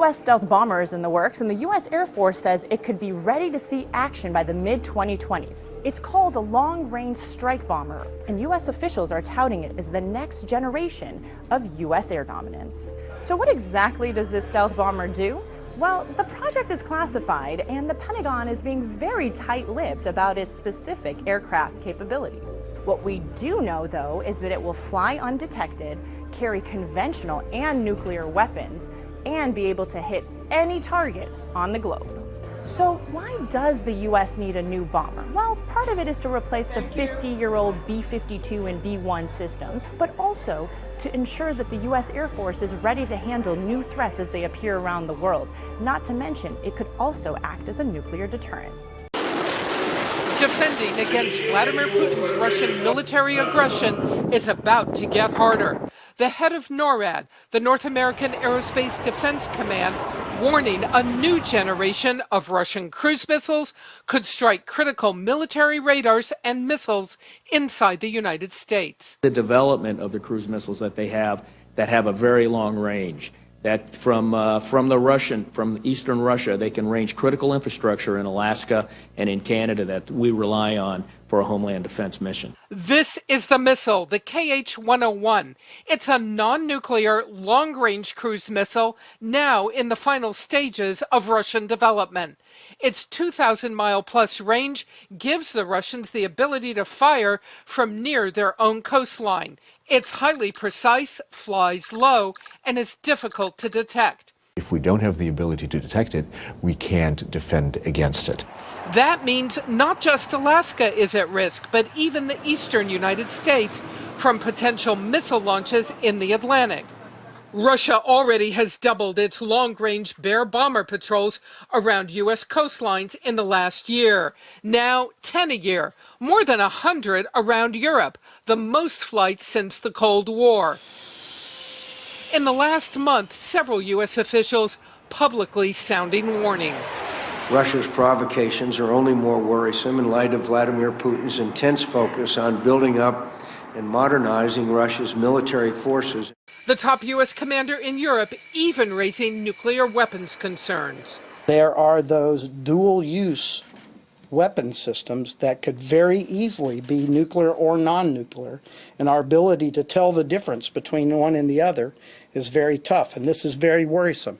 U.S. stealth bomber is in the works, and the U.S. Air Force says it could be ready to see action by the mid-2020s. It's called a long-range strike bomber, and U.S. officials are touting it as the next generation of U.S. air dominance. So what exactly does this stealth bomber do? Well, the project is classified, and the Pentagon is being very tight-lipped about its specific aircraft capabilities. What we do know, though, is that it will fly undetected, carry conventional and nuclear weapons, and be able to hit any target on the globe. So why does the U.S. need a new bomber? Well, part of it is to replace the 50-year-old B-52 and B-1 systems, but also to ensure that the U.S. Air Force is ready to handle new threats as they appear around the world. Not to mention, it could also act as a nuclear deterrent. Defending against Vladimir Putin's Russian military aggression is about to get harder. The head of NORAD, the North American Aerospace Defense Command, warning a new generation of Russian cruise missiles could strike critical military radars and missiles inside the United States. The development of the cruise missiles that they have that have a very long range, that from Eastern Russia, they can range critical infrastructure in Alaska and in Canada that we rely on for a homeland defense mission. This is the missile, the KH-101. It's a non-nuclear, long-range cruise missile now in the final stages of Russian development. Its 2,000-mile-plus range gives the Russians the ability to fire from near their own coastline. It's highly precise, flies low, and is difficult to detect. If we don't have the ability to detect it, we can't defend against it. That means not just Alaska is at risk, but even the eastern United States from potential missile launches in the Atlantic. Russia already has doubled its long-range Bear bomber patrols around U.S. coastlines in the last year. Now 10 a year, more than 100 around Europe, the most flights since the Cold War. In the last month, several U.S. officials publicly sounding warning. Russia's provocations are only more worrisome in light of Vladimir Putin's intense focus on building up and modernizing Russia's military forces. The top U.S. commander in Europe even raising nuclear weapons concerns. There are those dual-use weapon systems that could very easily be nuclear or non-nuclear, and our ability to tell the difference between one and the other is very tough, and this is very worrisome.